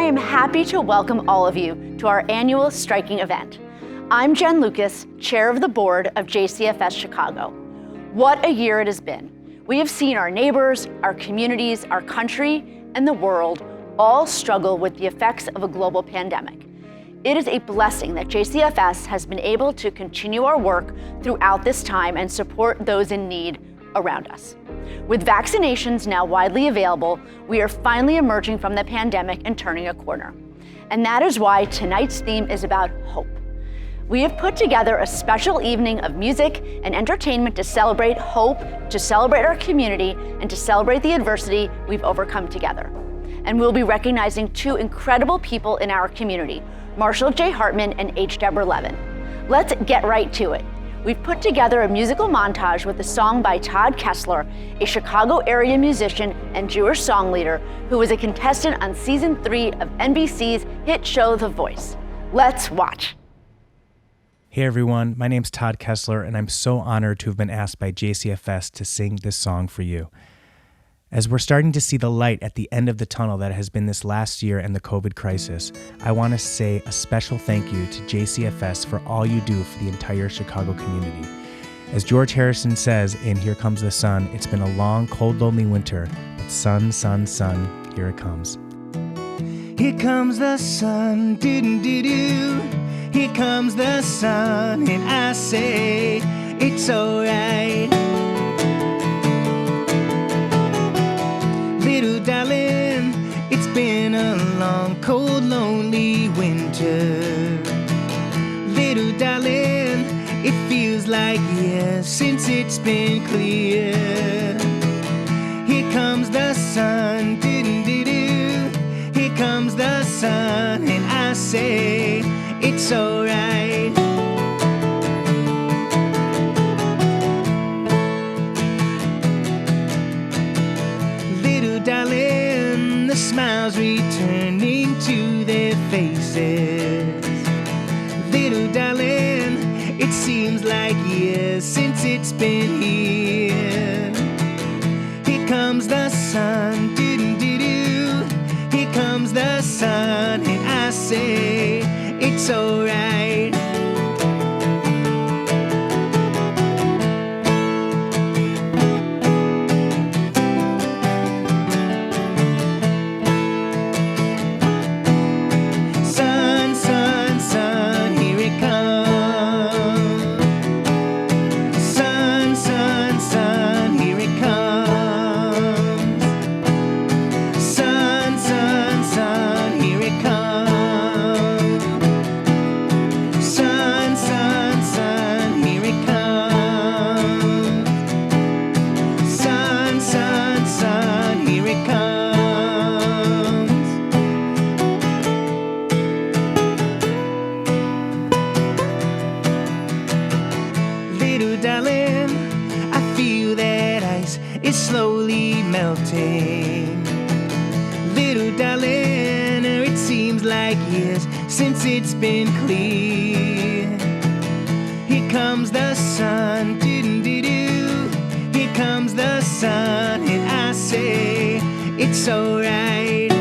I am happy to welcome all of you to our annual striking event. I'm Jen Lucas, chair of the board of JCFS Chicago. What a year it has been. We have seen our neighbors, our communities, our country, and the world all struggle with the effects of a global pandemic. It is a blessing that JCFS has been able to continue our work throughout this time and support those in need around us. With vaccinations now widely available, we are finally emerging from the pandemic and turning a corner. And that is why tonight's theme is about hope. We have put together a special evening of music and entertainment to celebrate hope, to celebrate our community, and to celebrate the adversity we've overcome together. And we'll be recognizing two incredible people in our community, Marshall J. Hartman and H. Deborah Levin. Let's get right to it. We've put together a musical montage with a song by Todd Kessler, a Chicago area musician and Jewish song leader who was a contestant on season 3 of NBC's hit show The Voice. Let's watch. Hey everyone, my name's Todd Kessler, and I'm so honored to have been asked by JCFS to sing this song for you. As we're starting to see the light at the end of the tunnel that has been this last year and the COVID crisis, I want to say a special thank you to JCFS for all you do for the entire Chicago community. As George Harrison says in Here Comes the Sun, it's been a long, cold, lonely winter, but sun, sun, sun, here it comes. Here comes the sun, doo-doo-doo-doo. Here comes the sun, and I say it's alright. Little darling, it's been a long, cold, lonely winter. Little darling, it feels like years since it's been clear. Here comes the sun, doo-doo-doo-doo. Here comes the sun, and I say it's alright. Little darling, the smiles returning to their faces. Little darling, it seems like years since it's been here. Here comes the sun, doo-doo-doo-doo. Here comes the sun, and I say it's alright. Sun, sun, sun, here it comes. Sun, sun, sun, here it comes. Sun, sun, sun, here it comes. Sun, sun, sun, here it comes. Sun, sun, sun, here it comes. Little darling, I feel that ice is slowly melting. Little darling, it seems like years since it's been clear. Here comes the sun, doo-doo-doo-doo. Here comes the sun, and I say it's alright.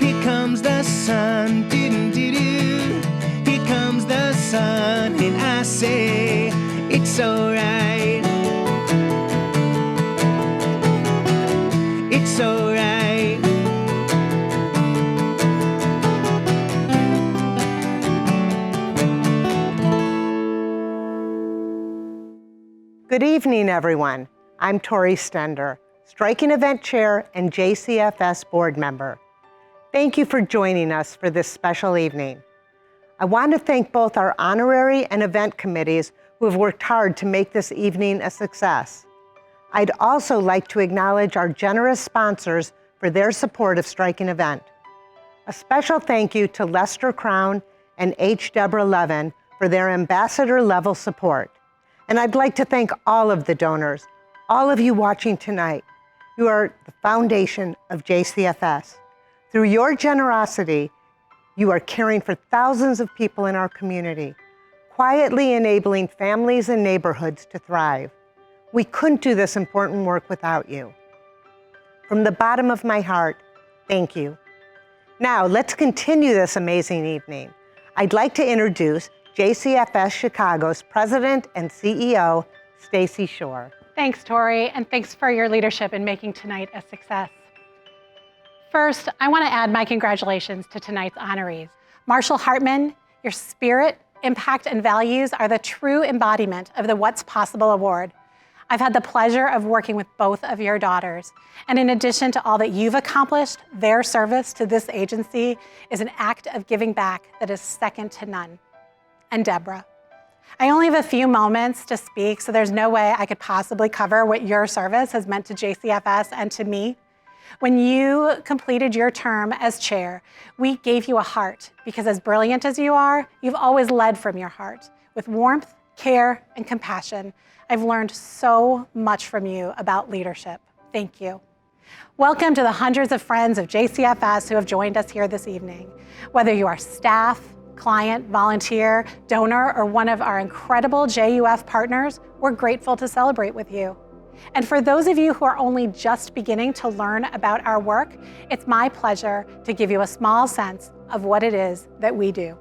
Here comes the sun, doo-doo-doo-doo. Here comes the sun, and I say it's alright. It's alright. Good evening, everyone. I'm Tori Stender, Striking Event Chair and JCFS Board Member. Thank you for joining us for this special evening. I want to thank both our honorary and event committees who have worked hard to make this evening a success. I'd also like to acknowledge our generous sponsors for their support of Striking Event. A special thank you to Lester Crown and H. Deborah Levin for their ambassador-level support. And I'd like to thank all of the donors, all of you watching tonight. You are the foundation of JCFS. Through your generosity, you are caring for thousands of people in our community, quietly enabling families and neighborhoods to thrive. We couldn't do this important work without you. From the bottom of my heart, thank you. Now, let's continue this amazing evening. I'd like to introduce JCFS Chicago's President and CEO, Stacy Shore. Thanks, Tori, and thanks for your leadership in making tonight a success. First, I want to add my congratulations to tonight's honorees. Marshall Hartman, your spirit, impact, and values are the true embodiment of the What's Possible Award. I've had the pleasure of working with both of your daughters. And in addition to all that you've accomplished, their service to this agency is an act of giving back that is second to none. And Deborah, I only have a few moments to speak, so there's no way I could possibly cover what your service has meant to JCFS and to me. When you completed your term as chair, we gave you a heart because as brilliant as you are, you've always led from your heart with warmth, care, and compassion. I've learned so much from you about leadership. Thank you. Welcome to the hundreds of friends of JCFS who have joined us here this evening. Whether you are staff, client, volunteer, donor, or one of our incredible JUF partners, we're grateful to celebrate with you. And for those of you who are only just beginning to learn about our work, it's my pleasure to give you a small sense of what it is that we do.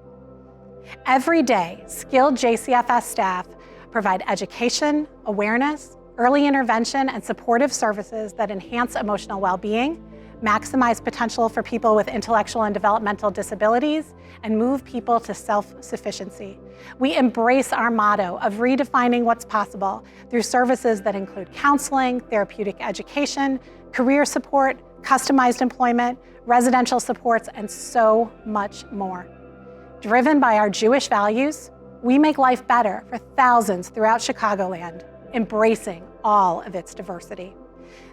Every day, skilled JCFS staff provide education, awareness, early intervention, and supportive services that enhance emotional well-being, maximize potential for people with intellectual and developmental disabilities, and move people to self-sufficiency. We embrace our motto of redefining what's possible through services that include counseling, therapeutic education, career support, customized employment, residential supports, and so much more. Driven by our Jewish values, we make life better for thousands throughout Chicagoland, embracing all of its diversity.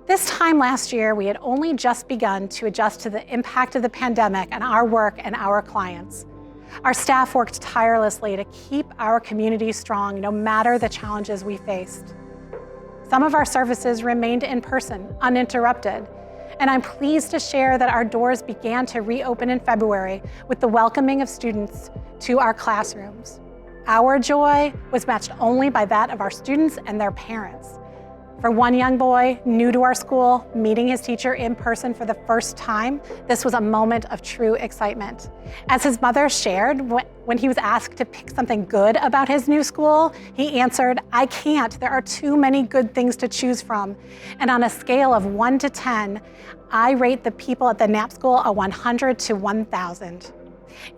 This time last year, we had only just begun to adjust to the impact of the pandemic on our work and our clients. Our staff worked tirelessly to keep our community strong no matter the challenges we faced. Some of our services remained in person, uninterrupted, and I'm pleased to share that our doors began to reopen in February with the welcoming of students to our classrooms. Our joy was matched only by that of our students and their parents. For one young boy new to our school, meeting his teacher in person for the first time, this was a moment of true excitement. As his mother shared, when he was asked to pick something good about his new school, he answered, "I can't, there are too many good things to choose from." And on a scale of 1 to 10, I rate the people at the Knapp School a 100 to 1,000.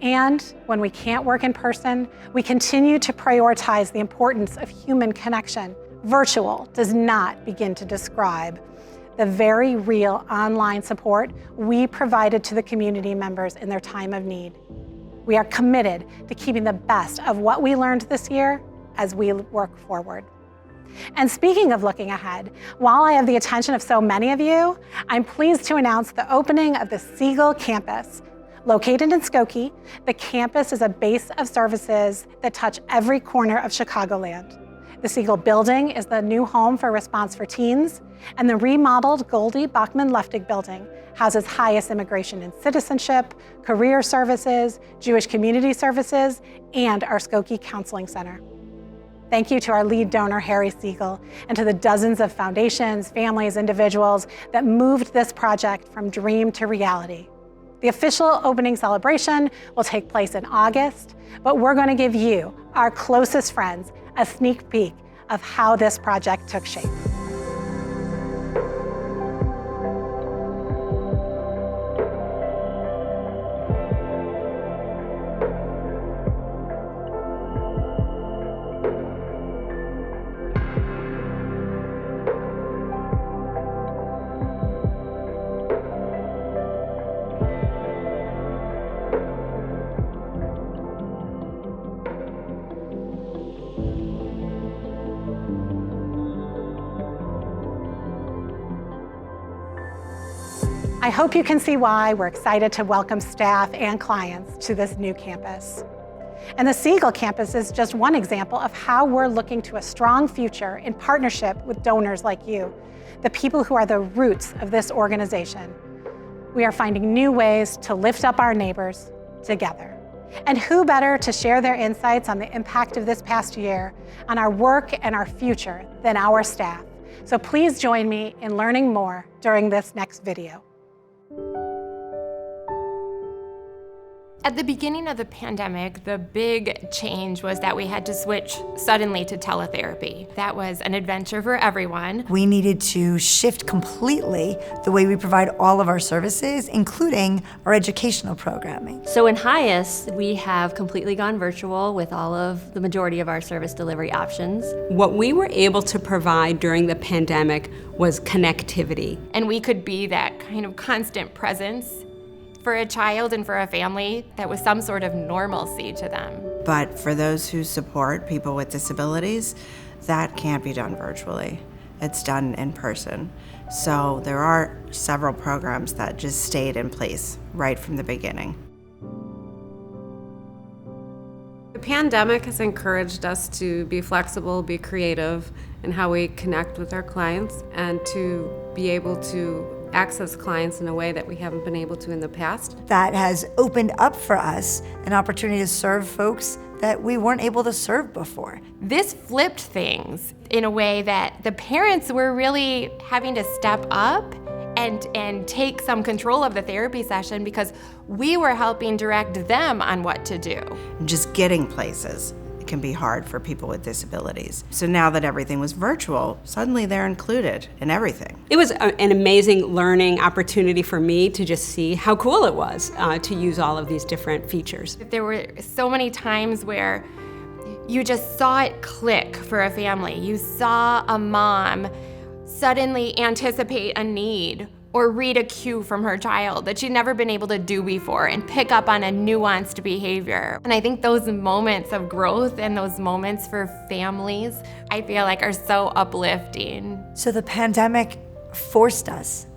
And when we can't work in person, we continue to prioritize the importance of human connection. Virtual does not begin to describe the very real online support we provided to the community members in their time of need. We are committed to keeping the best of what we learned this year as we work forward. And speaking of looking ahead, while I have the attention of so many of you, I'm pleased to announce the opening of the Siegel campus. Located in Skokie, the campus is a base of services that touch every corner of Chicagoland. The Siegel building is the new home for Response for Teens, and the remodeled Goldie Bachman Leftig building houses highest immigration and citizenship, career services, Jewish community services, and our Skokie Counseling Center. Thank you to our lead donor, Harry Siegel, and to the dozens of foundations, families, individuals that moved this project from dream to reality. The official opening celebration will take place in August, but we're going to give you, our closest friends, a sneak peek of how this project took shape. I hope you can see why we're excited to welcome staff and clients to this new campus. And the Siegel campus is just one example of how we're looking to a strong future in partnership with donors like you, the people who are the roots of this organization. We are finding new ways to lift up our neighbors together. And who better to share their insights on the impact of this past year on our work and our future than our staff. So please join me in learning more during this next video. At the beginning of the pandemic, the big change was that we had to switch suddenly to teletherapy. That was an adventure for everyone. We needed to shift completely the way we provide all of our services, including our educational programming. So in Highest, we have completely gone virtual with all of the majority of our service delivery options. What we were able to provide during the pandemic was connectivity. And we could be that kind of constant presence for a child and for a family that was some sort of normalcy to them. But for those who support people with disabilities, that can't be done virtually. It's done in person. So there are several programs that just stayed in place right from the beginning. The pandemic has encouraged us to be flexible, be creative in how we connect with our clients, and to be able to access clients in a way that we haven't been able to in the past. That has opened up for us an opportunity to serve folks that we weren't able to serve before. This flipped things in a way that the parents were really having to step up and take some control of the therapy session because we were helping direct them on what to do. Just getting places can be hard for people with disabilities. So now that everything was virtual, suddenly they're included in everything. It was an amazing learning opportunity for me to just see how cool it was to use all of these different features. There were so many times where you just saw it click for a family. You saw a mom suddenly anticipate a need or read a cue from her child that she'd never been able to do before and pick up on a nuanced behavior. And I think those moments of growth and those moments for families, I feel like are so uplifting. So the pandemic forced us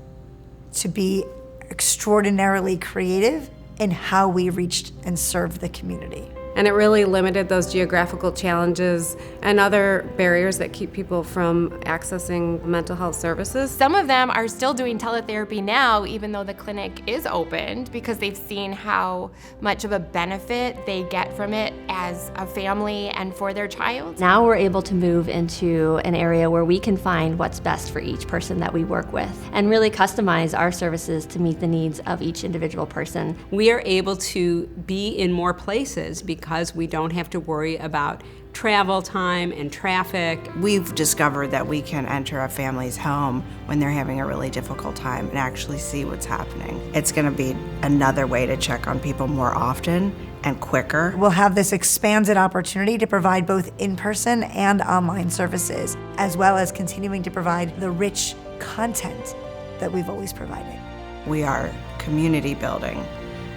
to be extraordinarily creative in how we reached and served the community. And it really limited those geographical challenges and other barriers that keep people from accessing mental health services. Some of them are still doing teletherapy now, even though the clinic is opened, because they've seen how much of a benefit they get from it as a family and for their child. Now we're able to move into an area where we can find what's best for each person that we work with and really customize our services to meet the needs of each individual person. We are able to be in more places because we don't have to worry about travel time and traffic. We've discovered that we can enter a family's home when they're having a really difficult time and actually see what's happening. It's going to be another way to check on people more often and quicker. We'll have this expanded opportunity to provide both in-person and online services, as well as continuing to provide the rich content that we've always provided. We are community building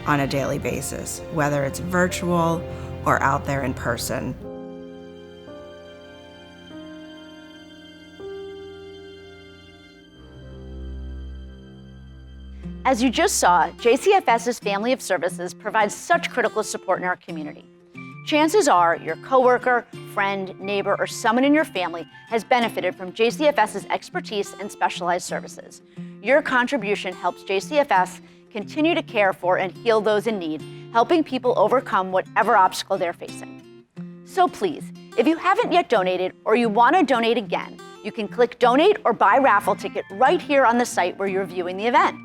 on a daily basis, whether it's virtual or out there in person. As you just saw, JCFS's family of services provides such critical support in our community. Chances are your coworker, friend, neighbor, or someone in your family has benefited from JCFS's expertise and specialized services. Your contribution helps JCFS continue to care for and heal those in need, helping people overcome whatever obstacle they're facing. So please, if you haven't yet donated or you want to donate again, you can click donate or buy raffle ticket right here on the site where you're viewing the event.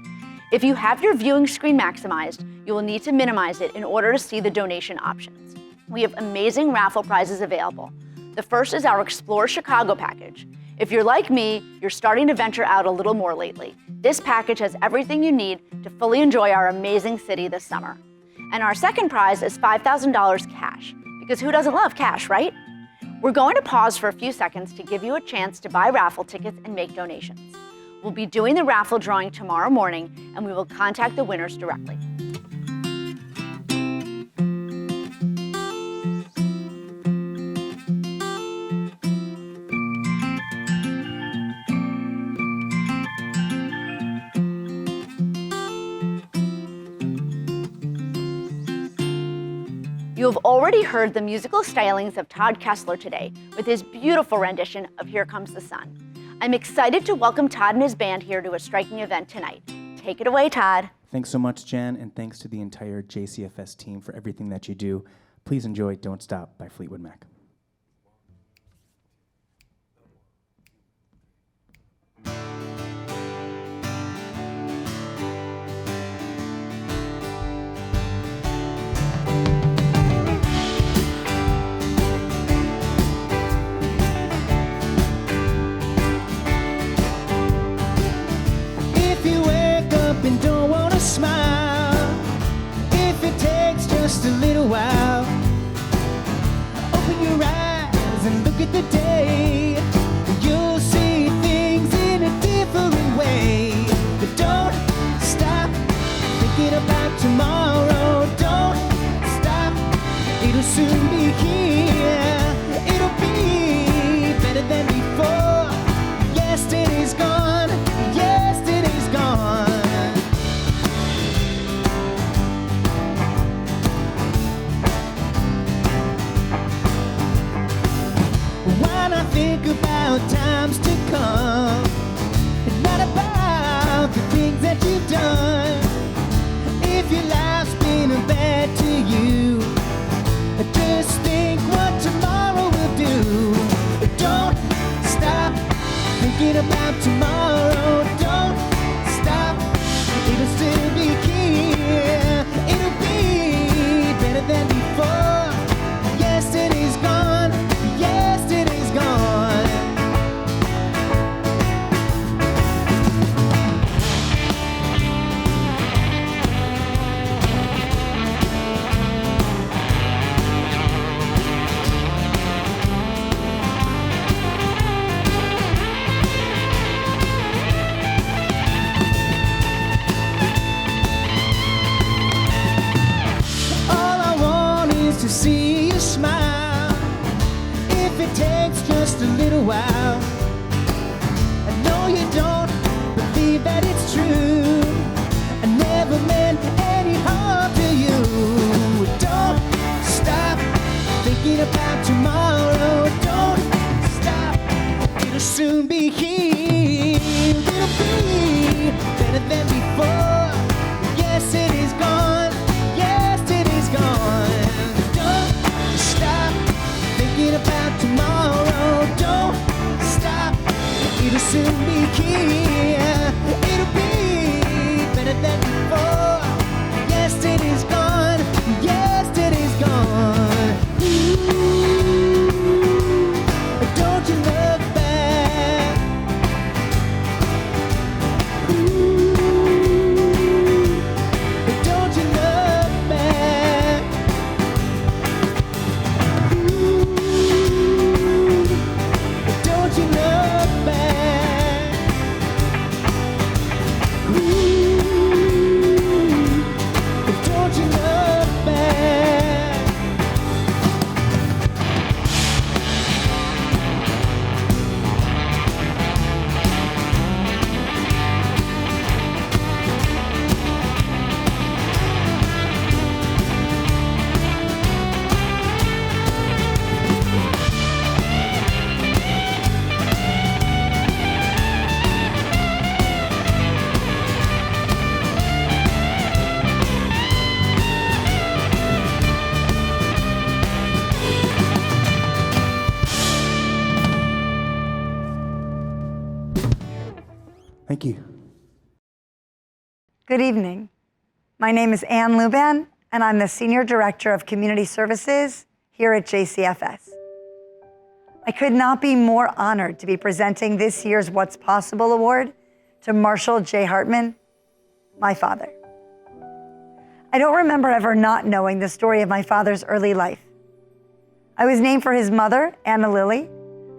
If you have your viewing screen maximized, you will need to minimize it in order to see the donation options. We have amazing raffle prizes available. The first is our Explore Chicago package. If you're like me, you're starting to venture out a little more lately. This package has everything you need to fully enjoy our amazing city this summer. And our second prize is $5,000 cash, because who doesn't love cash, right? We're going to pause for a few seconds to give you a chance to buy raffle tickets and make donations. We'll be doing the raffle drawing tomorrow morning, and we will contact the winners directly. You have already heard the musical stylings of Todd Kessler today with his beautiful rendition of Here Comes the Sun. I'm excited to welcome Todd and his band here to a striking event tonight. Take it away, Todd. Thanks so much, Jen, and thanks to the entire JCFS team for everything that you do. Please enjoy Don't Stop by Fleetwood Mac. at the day, you'll see things in a different way. But don't stop thinking about tomorrow. Don't stop, it'll soon be here. It'll be better than before. Yesterday's gone, yesterday's gone. Why not think about times to come, and not about the things that you've done? If your life's been bad to you, just think what tomorrow will do. Don't stop thinking about tomorrow. Don't stop, it'll still be here. It'll be better than before. Yesterday's gone, yesterday's gone. All I want is to see you smile. If it takes just a little while, I know you don't believe that it's true. I never meant any harm to you. Don't stop thinking about tomorrow. Don't stop, it'll soon be here. It'll be better than before. Yesterday's gone, yesterday's gone. Don't stop thinking about tomorrow. Don't stop, it'll soon be here. It'll be better than before. Yesterday's gone, yesterday's gone. Ooh, don't you look back? Ooh, don't you look back? Ooh, don't you look back? Ooh, don't you look back? Thank you. Good evening. My name is Ann Luban, and I'm the Senior Director of Community Services here at JCFS. I could not be more honored to be presenting this year's What's Possible Award to Marshall J. Hartman, my father. I don't remember ever not knowing the story of my father's early life. I was named for his mother, Anna Lily,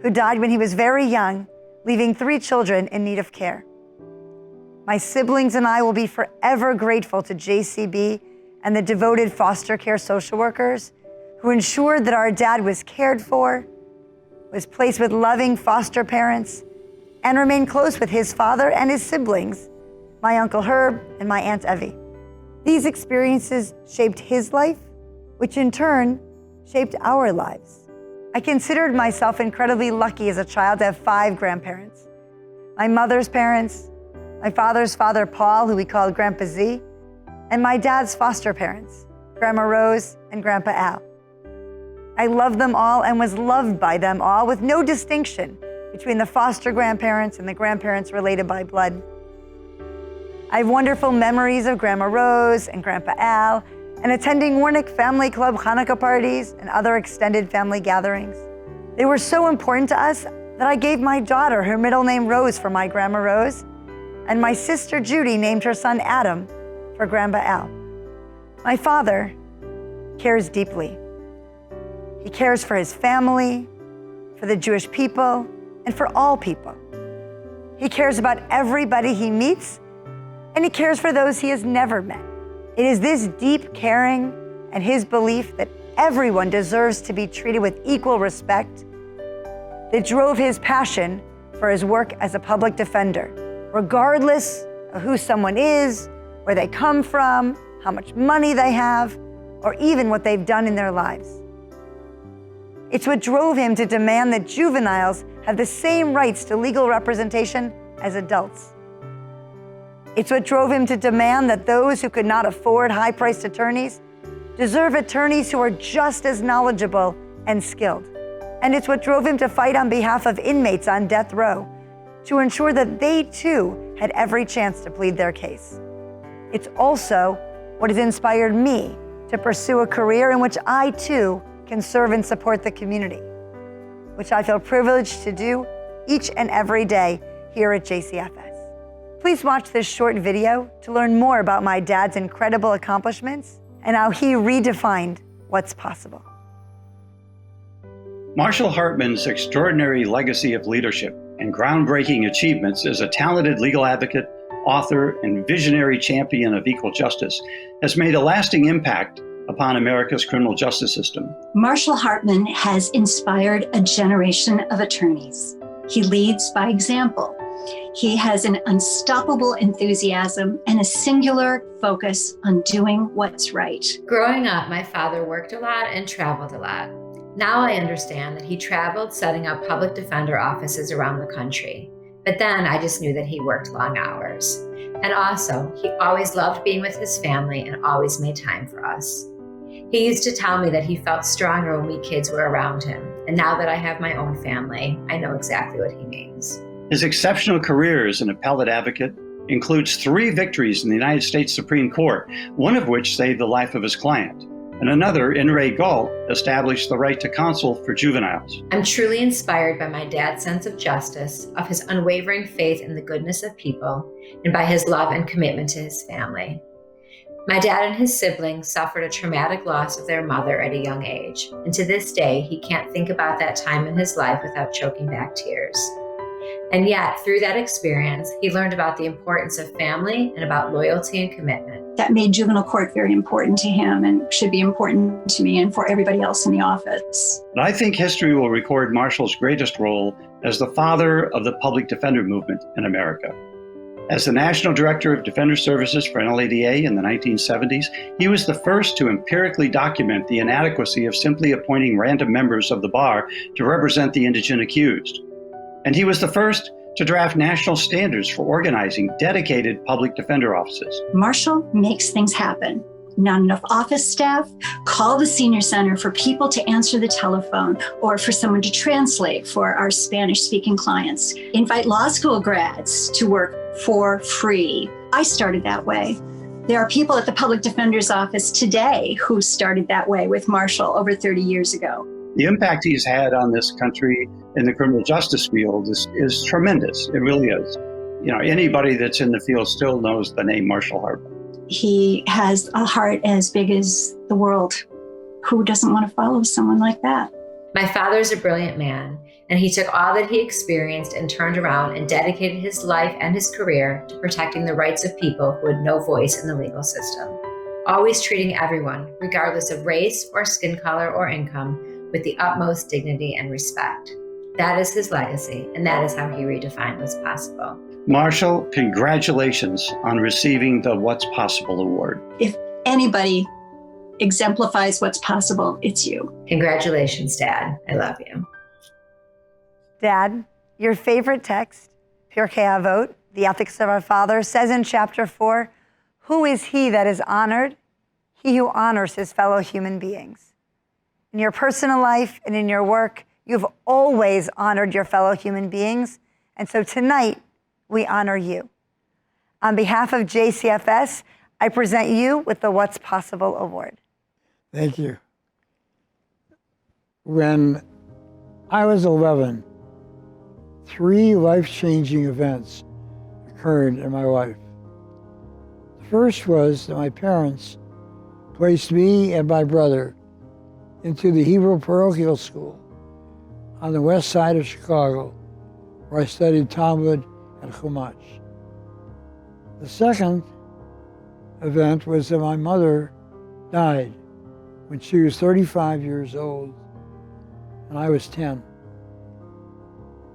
who died when he was very young, leaving 3 children in need of care. My siblings and I will be forever grateful to JCB and the devoted foster care social workers who ensured that our dad was cared for, was placed with loving foster parents, and remained close with his father and his siblings, my Uncle Herb and my Aunt Evie. These experiences shaped his life, which in turn shaped our lives. I considered myself incredibly lucky as a child to have 5 grandparents. My mother's parents, my father's father, Paul, who we called Grandpa Z, and my dad's foster parents, Grandma Rose and Grandpa Al. I loved them all and was loved by them all with no distinction between the foster grandparents and the grandparents related by blood. I have wonderful memories of Grandma Rose and Grandpa Al and attending Warnick Family Club Hanukkah parties and other extended family gatherings. They were so important to us that I gave my daughter her middle name Rose for my Grandma Rose, and my sister Judy named her son Adam for Grandpa Al. My father cares deeply. He cares for his family, for the Jewish people, and for all people. He cares about everybody he meets, and he cares for those he has never met. It is this deep caring and his belief that everyone deserves to be treated with equal respect that drove his passion for his work as a public defender, regardless of who someone is, where they come from, how much money they have, or even what they've done in their lives. It's what drove him to demand that juveniles have the same rights to legal representation as adults. It's what drove him to demand that those who could not afford high-priced attorneys deserve attorneys who are just as knowledgeable and skilled. And it's what drove him to fight on behalf of inmates on death row to ensure that they too had every chance to plead their case. It's also what has inspired me to pursue a career in which I too can serve and support the community, which I feel privileged to do each and every day here at JCFS. Please watch this short video to learn more about my dad's incredible accomplishments and how he redefined what's possible. Marshall Hartman's extraordinary legacy of leadership and groundbreaking achievements as a talented legal advocate, author, and visionary champion of equal justice has made a lasting impact upon America's criminal justice system. Marshall Hartman has inspired a generation of attorneys. He leads by example. He has an unstoppable enthusiasm and a singular focus on doing what's right. Growing up, my father worked a lot and traveled a lot. Now I understand that he traveled setting up public defender offices around the country. But then I just knew that he worked long hours. And also, he always loved being with his family and always made time for us. He used to tell me that he felt stronger when we kids were around him. And now that I have my own family, I know exactly what he means. His exceptional career as an appellate advocate includes 3 victories in the United States Supreme Court, one of which saved the life of his client, and another, in re Galt, established the right to counsel for juveniles. I'm truly inspired by my dad's sense of justice, of his unwavering faith in the goodness of people, and by his love and commitment to his family. My dad and his siblings suffered a traumatic loss of their mother at a young age, and to this day, he can't think about that time in his life without choking back tears. And yet, through that experience, he learned about the importance of family and about loyalty and commitment. That made juvenile court very important to him and should be important to me and for everybody else in the office. And I think history will record Marshall's greatest role as the father of the public defender movement in America. As the National Director of Defender Services for NLADA in the 1970s, he was the first to empirically document the inadequacy of simply appointing random members of the bar to represent the indigent accused. And he was the first to draft national standards for organizing dedicated public defender offices. Marshall makes things happen. Not enough office staff? Call the senior center for people to answer the telephone or for someone to translate for our Spanish-speaking clients. Invite law school grads to work for free. I started that way. There are people at the public defender's office today who started that way with Marshall over 30 years ago. The impact he's had on this country in the criminal justice field is tremendous. It really is. You know, anybody that's in the field still knows the name Marshall Hartman. He has a heart as big as the world. Who doesn't want to follow someone like that? My father's a brilliant man, and he took all that he experienced and turned around and dedicated his life and his career to protecting the rights of people who had no voice in the legal system, always treating everyone, regardless of race or skin color or income, with the utmost dignity and respect. That is his legacy, and that is how he redefined what's possible. Marshall, congratulations on receiving the What's Possible Award. If anybody exemplifies what's possible, it's you. Congratulations, Dad. I love you. Dad, your favorite text, Pirkei Avot, the ethics of our Father, says in chapter 4, "Who is he that is honored? He who honors his fellow human beings." In your personal life and in your work, you've always honored your fellow human beings, and so tonight, we honor you. On behalf of JCFS, I present you with the What's Possible Award. Thank you. When I was 11, 3 life-changing events occurred in my life. The first was that my parents placed me and my brother into the Hebrew parochial school on the west side of Chicago, where I studied Talmud and Chumash. The second event was that my mother died when she was 35 years old and I was 10.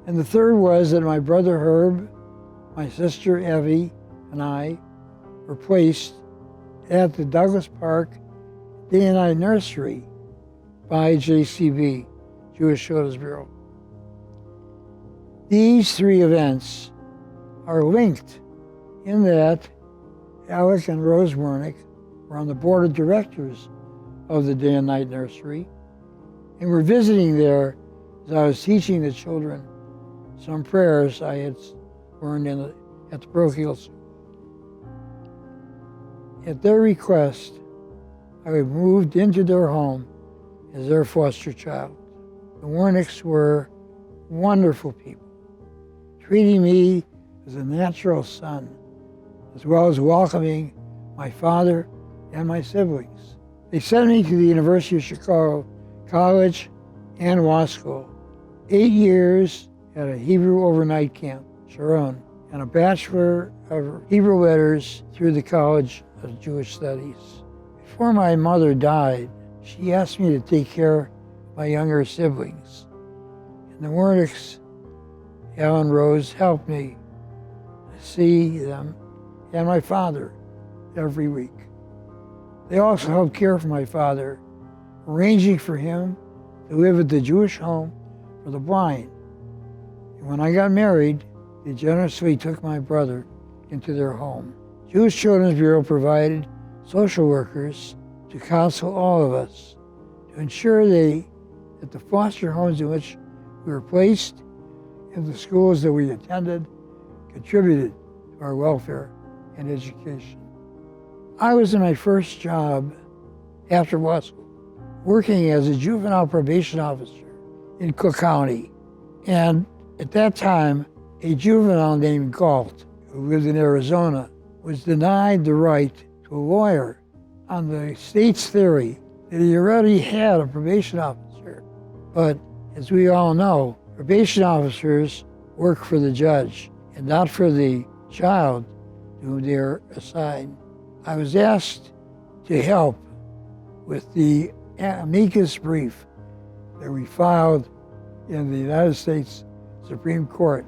And the third was that my brother Herb, my sister Evie, and I were placed at the Douglas Park Day and Night Nursery by JCB, Jewish Children's Bureau. These three events are linked in that Alec and Rose Wernick were on the board of directors of the Day and Night Nursery and were visiting there as I was teaching the children some prayers I had learned at the parochial school. At their request, I moved into their home as their foster child. The Wernicks were wonderful people, treating me as a natural son, as well as welcoming my father and my siblings. They sent me to the University of Chicago College and law school, 8 years at a Hebrew overnight camp, Sharon, and a Bachelor of Hebrew Letters through the College of Jewish Studies. Before my mother died, she asked me to take care of my younger siblings. And the Wernicks, Al and Rose, helped me see them and my father every week. They also helped care for my father, arranging for him to live at the Jewish Home for the Blind. And when I got married, they generously took my brother into their home. Jewish Children's Bureau provided social workers to counsel all of us to ensure that the foster homes in which we were placed and the schools that we attended contributed to our welfare and education. I was in my first job after law school, working as a juvenile probation officer in Cook County. And at that time, a juvenile named Galt, who lived in Arizona, was denied the right to a lawyer on the state's theory that he already had a probation officer. But as we all know, probation officers work for the judge and not for the child to whom they are assigned. I was asked to help with the amicus brief that we filed in the United States Supreme Court,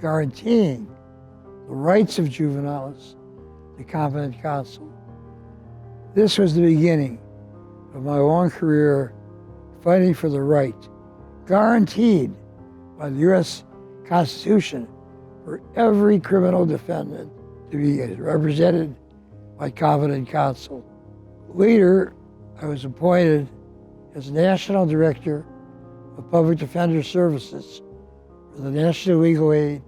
guaranteeing the rights of juveniles to competent counsel. This was the beginning of my long career fighting for the right, guaranteed by the U.S. Constitution, for every criminal defendant to be represented by competent counsel. Later, I was appointed as National Director of Public Defender Services for the National Legal Aid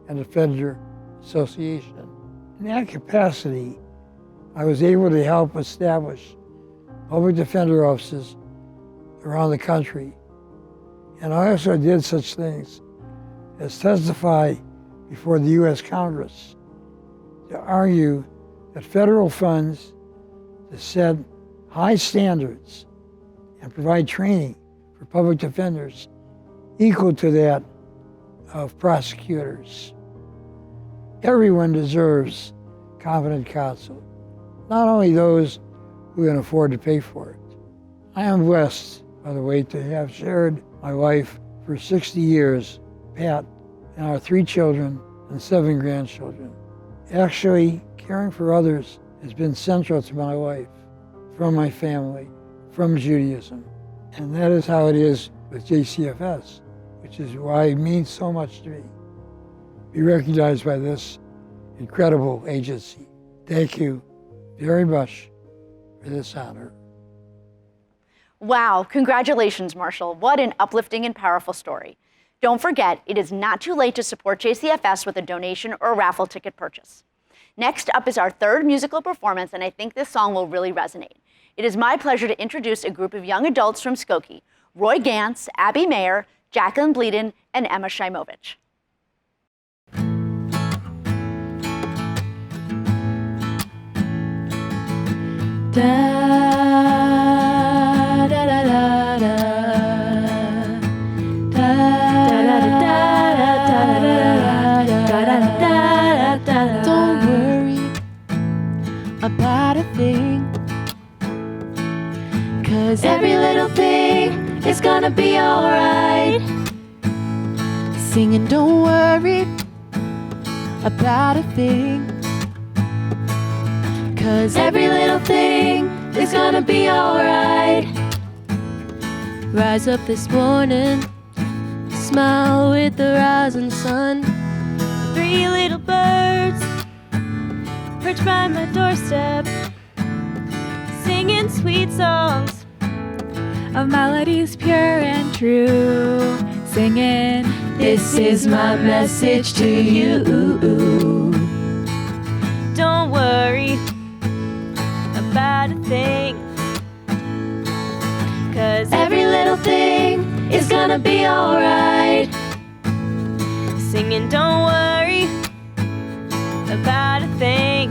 and Defender Association. In that capacity, I was able to help establish public defender offices around the country. And I also did such things as testify before the U.S. Congress to argue that federal funds to set high standards and provide training for public defenders equal to that of prosecutors. Everyone deserves competent counsel, not only those who can afford to pay for it. I am blessed, by the way, to have shared my life for 60 years, Pat, and our 3 children and 7 grandchildren. Actually, caring for others has been central to my life, from my family, from Judaism. And that is how it is with JCFS, which is why it means so much to me. Be recognized by this incredible agency. Thank you very much for this honor. Wow, congratulations, Marshall. What an uplifting and powerful story. Don't forget, it is not too late to support JCFS with a donation or a raffle ticket purchase. Next up is our third musical performance, and I think this song will really resonate. It is my pleasure to introduce a group of young adults from Skokie: Roy Gantz, Abby Mayer, Jacqueline Bleeden, and Emma Shaimovich. Da da da da da da 'cause every little thing is gonna be alright. Singing, don't worry about a thing, 'cause every little thing is gonna be alright. Rise up this morning, smile with the rising sun. 3 little birds perched by my doorstep, singing sweet songs of melodies pure and true, singing, this is my message to you. Don't worry about a thing, 'cause every little thing is gonna be alright. Singing, don't worry about a thing,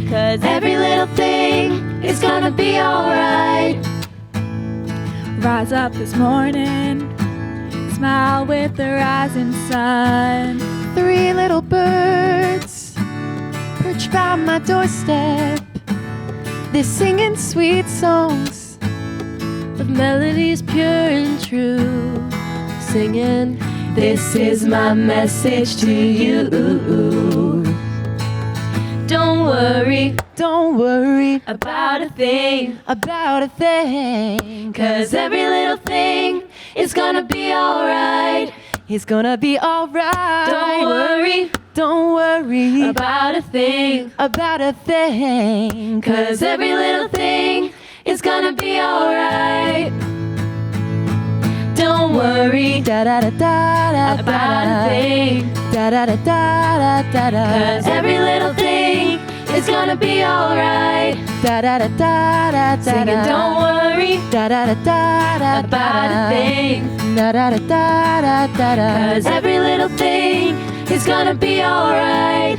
'cause every little thing is gonna be alright. Rise up this morning, smile with the rising sun. 3 little birds perched by my doorstep, they're singing sweet songs of melodies pure and true, singing, this is my message to you. Don't worry about a thing, 'cause every little thing is gonna be alright. It's gonna be alright. Don't worry about a thing, 'cause every little thing is gonna be alright. Don't worry about a thing, 'cause every little thing is gonna be alright. Singing, don't worry about a thing, 'cause every little thing is gonna be alright.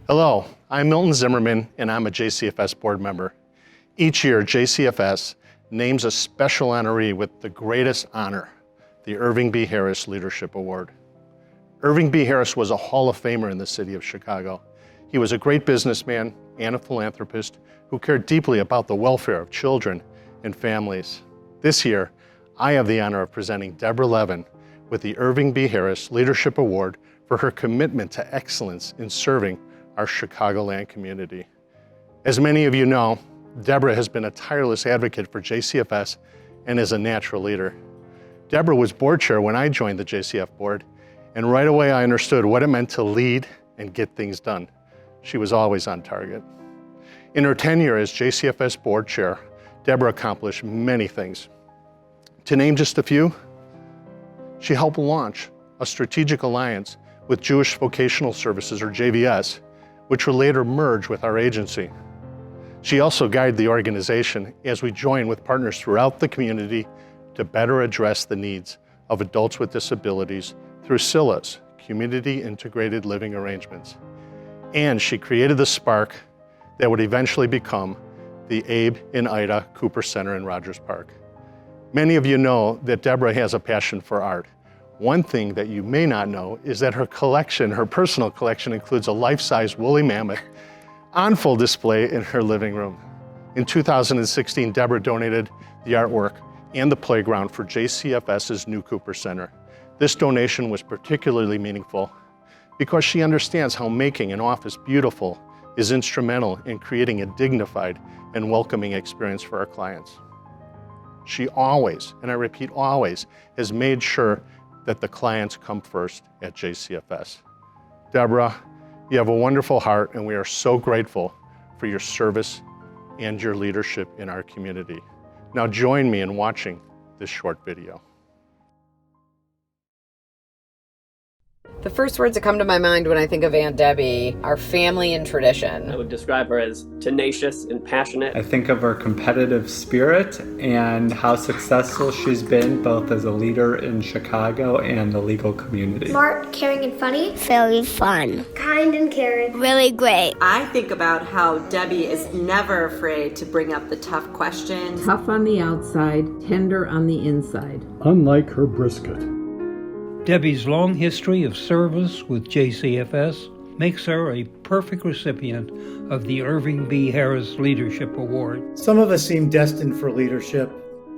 Hello, I'm Milton Zimmerman, and I'm a JCFS board member. Each year, JCFS names a special honoree with the greatest honor, the Irving B. Harris Leadership Award. Irving B. Harris was a Hall of Famer in the city of Chicago. He was a great businessman and a philanthropist who cared deeply about the welfare of children and families. This year, I have the honor of presenting Deborah Levin with the Irving B. Harris Leadership Award for her commitment to excellence in serving our Chicagoland community. As many of you know, Deborah has been a tireless advocate for JCFS and is a natural leader. Deborah was board chair when I joined the JCF board, and right away I understood what it meant to lead and get things done. She was always on target. In her tenure as JCFS board chair, Deborah accomplished many things. To name just a few, she helped launch a strategic alliance with Jewish Vocational Services, or JVS, which would later merge with our agency. She also guided the organization as we joined with partners throughout the community to better address the needs of adults with disabilities through CILAs, Community Integrated Living Arrangements. And she created the spark that would eventually become the Abe and Ida Cooper Center in Rogers Park. Many of you know that Deborah has a passion for art. One thing that you may not know is that her collection, her personal collection, includes a life-size woolly mammoth on full display in her living room. In 2016, Deborah donated the artwork and the playground for JCFS's new Cooper Center. This donation was particularly meaningful because she understands how making an office beautiful is instrumental in creating a dignified and welcoming experience for our clients. She always, and I repeat always, has made sure that the clients come first at JCFS. Deborah, you have a wonderful heart, and we are so grateful for your service and your leadership in our community. Now join me in watching this short video. The first words that come to my mind when I think of Aunt Debbie are family and tradition. I would describe her as tenacious and passionate. I think of her competitive spirit and how successful she's been both as a leader in Chicago and the legal community. Smart, caring, and funny. Very fun. Kind and caring. Really great. I think about how Debbie is never afraid to bring up the tough questions. Tough on the outside, tender on the inside. Unlike her brisket. Debbie's long history of service with JCFS makes her a perfect recipient of the Irving B. Harris Leadership Award. Some of us seem destined for leadership.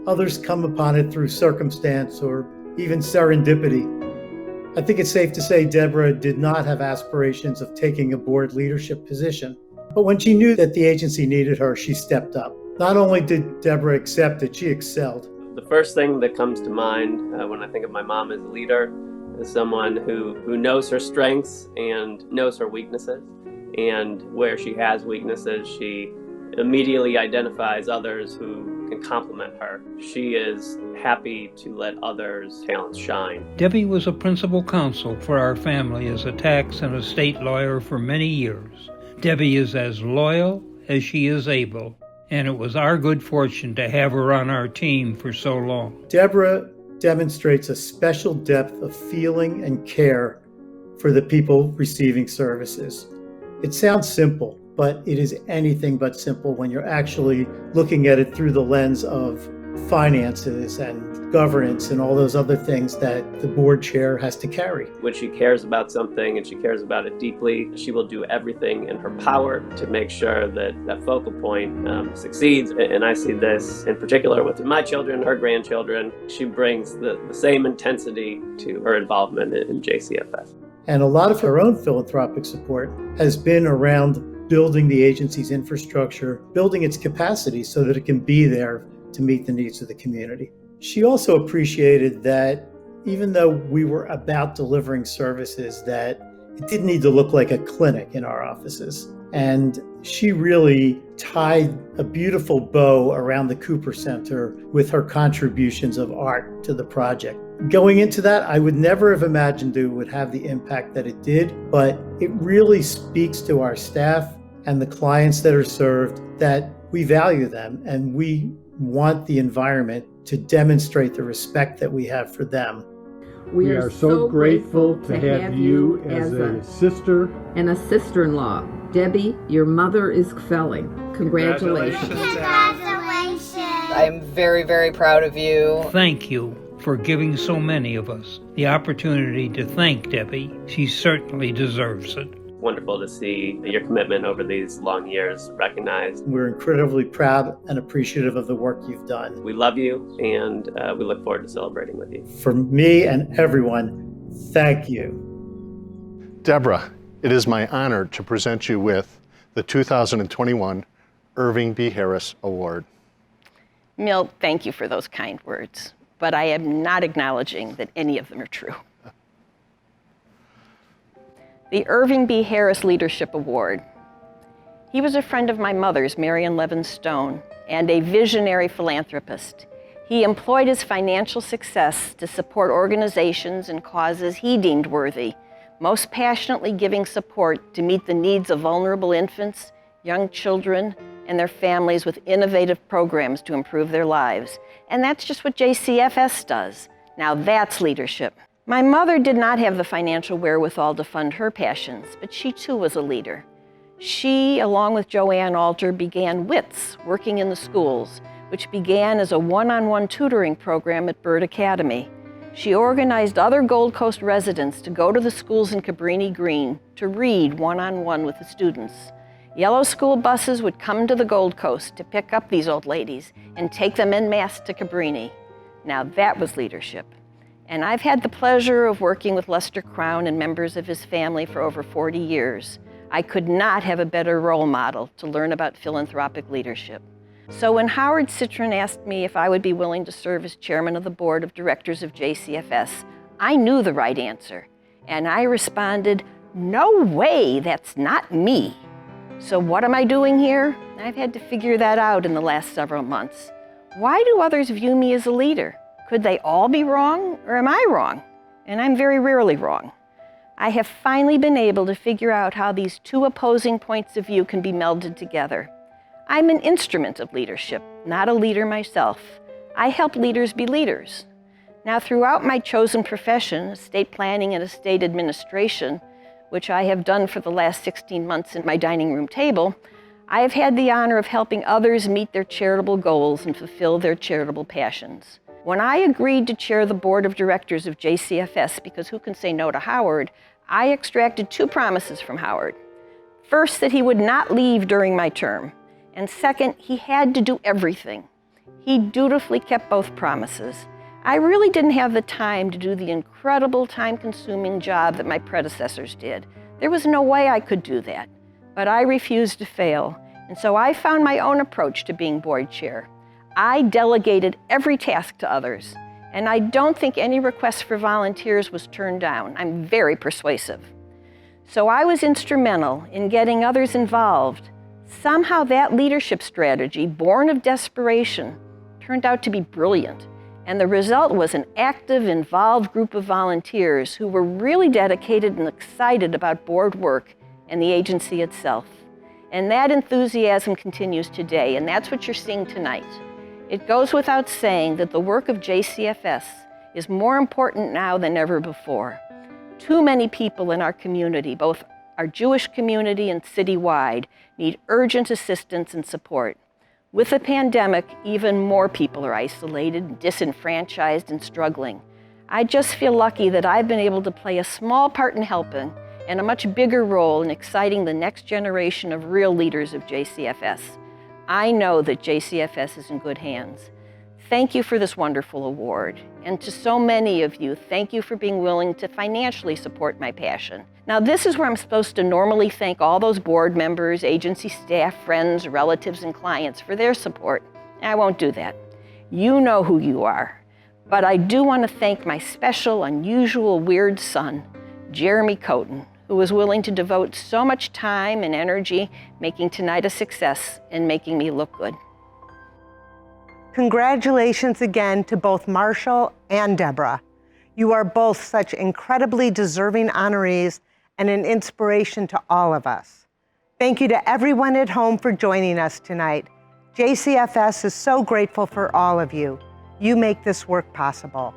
Others come upon it through circumstance or even serendipity. I think it's safe to say Deborah did not have aspirations of taking a board leadership position. But when she knew that the agency needed her, she stepped up. Not only did Deborah accept it, she excelled. The first thing that comes to mind when I think of my mom as a leader is someone who knows her strengths and knows her weaknesses. And where she has weaknesses, she immediately identifies others who can complement her. She is happy to let others' talents shine. Debbie was a principal counsel for our family as a tax and estate lawyer for many years. Debbie is as loyal as she is able, and it was our good fortune to have her on our team for so long. Deborah demonstrates a special depth of feeling and care for the people receiving services. It sounds simple, but it is anything but simple when you're actually looking at it through the lens of finances and governance and all those other things that the board chair has to carry. When she cares about something and she cares about it deeply, she will do everything in her power to make sure that that focal point succeeds. And I see this in particular with my children, her grandchildren. She brings the same intensity to her involvement in JCFS. And a lot of her own philanthropic support has been around building the agency's infrastructure, building its capacity so that it can be there to meet the needs of the community. She also appreciated that even though we were about delivering services, that it didn't need to look like a clinic in our offices. And she really tied a beautiful bow around the Cooper Center with her contributions of art to the project. Going into that, I would never have imagined it would have the impact that it did, but it really speaks to our staff and the clients that are served that we value them and we want the environment to demonstrate the respect that we have for them. We are so grateful to have you as a sister and a sister-in-law. Debbie, your mother is excelling. Congratulations. Congratulations. I'm very, very proud of you. Thank you for giving so many of us the opportunity to thank Debbie. She certainly deserves it. Wonderful to see your commitment over these long years recognized. We're incredibly proud and appreciative of the work you've done. We love you, and we look forward to celebrating with you. For me and everyone, thank you. Deborah, it is my honor to present you with the 2021 Irving B. Harris Award. Milt, thank you for those kind words, but I am not acknowledging that any of them are true. The Irving B. Harris Leadership Award. He was a friend of my mother's, Marion Levin Stone, and a visionary philanthropist. He employed his financial success to support organizations and causes he deemed worthy, most passionately giving support to meet the needs of vulnerable infants, young children, and their families with innovative programs to improve their lives. And that's just what JCFS does. Now that's leadership. My mother did not have the financial wherewithal to fund her passions, but she too was a leader. She, along with Joanne Alter, began WITS, working in the schools, which began as a one-on-one tutoring program at Byrd Academy. She organized other Gold Coast residents to go to the schools in Cabrini Green to read one-on-one with the students. Yellow school buses would come to the Gold Coast to pick up these old ladies and take them en masse to Cabrini. Now that was leadership. And I've had the pleasure of working with Lester Crown and members of his family for over 40 years. I could not have a better role model to learn about philanthropic leadership. So when Howard Citron asked me if I would be willing to serve as chairman of the board of directors of JCFS, I knew the right answer. And I responded, "No way, that's not me." So what am I doing here? I've had to figure that out in the last several months. Why do others view me as a leader? Could they all be wrong, or am I wrong? And I'm very rarely wrong. I have finally been able to figure out how these two opposing points of view can be melded together. I'm an instrument of leadership, not a leader myself. I help leaders be leaders. Now, throughout my chosen profession, estate planning and estate administration, which I have done for the last 16 months at my dining room table, I have had the honor of helping others meet their charitable goals and fulfill their charitable passions. When I agreed to chair the board of directors of JCFS, because who can say no to Howard, I extracted two promises from Howard. First, that he would not leave during my term. And second, he had to do everything. He dutifully kept both promises. I really didn't have the time to do the incredible time-consuming job that my predecessors did. There was no way I could do that. But I refused to fail, and so I found my own approach to being board chair. I delegated every task to others, and I don't think any request for volunteers was turned down. I'm very persuasive. So I was instrumental in getting others involved. Somehow that leadership strategy, born of desperation, turned out to be brilliant. And the result was an active, involved group of volunteers who were really dedicated and excited about board work and the agency itself. And that enthusiasm continues today, and that's what you're seeing tonight. It goes without saying that the work of JCFS is more important now than ever before. Too many people in our community, both our Jewish community and citywide, need urgent assistance and support. With the pandemic, even more people are isolated, disenfranchised, and struggling. I just feel lucky that I've been able to play a small part in helping and a much bigger role in exciting the next generation of real leaders of JCFS. I know that JCFS is in good hands. Thank you for this wonderful award. And to so many of you, thank you for being willing to financially support my passion. Now, this is where I'm supposed to normally thank all those board members, agency staff, friends, relatives, and clients for their support. I won't do that. You know who you are. But I do want to thank my special, unusual, weird son, Jeremy Coton, who was willing to devote so much time and energy making tonight a success and making me look good. Congratulations again to both Marshall and Deborah. You are both such incredibly deserving honorees and an inspiration to all of us. Thank you to everyone at home for joining us tonight. JCFS is so grateful for all of you. You make this work possible.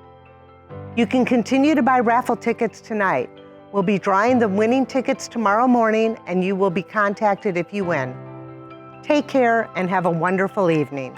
You can continue to buy raffle tickets tonight. We'll be drawing the winning tickets tomorrow morning, and you will be contacted if you win. Take care and have a wonderful evening.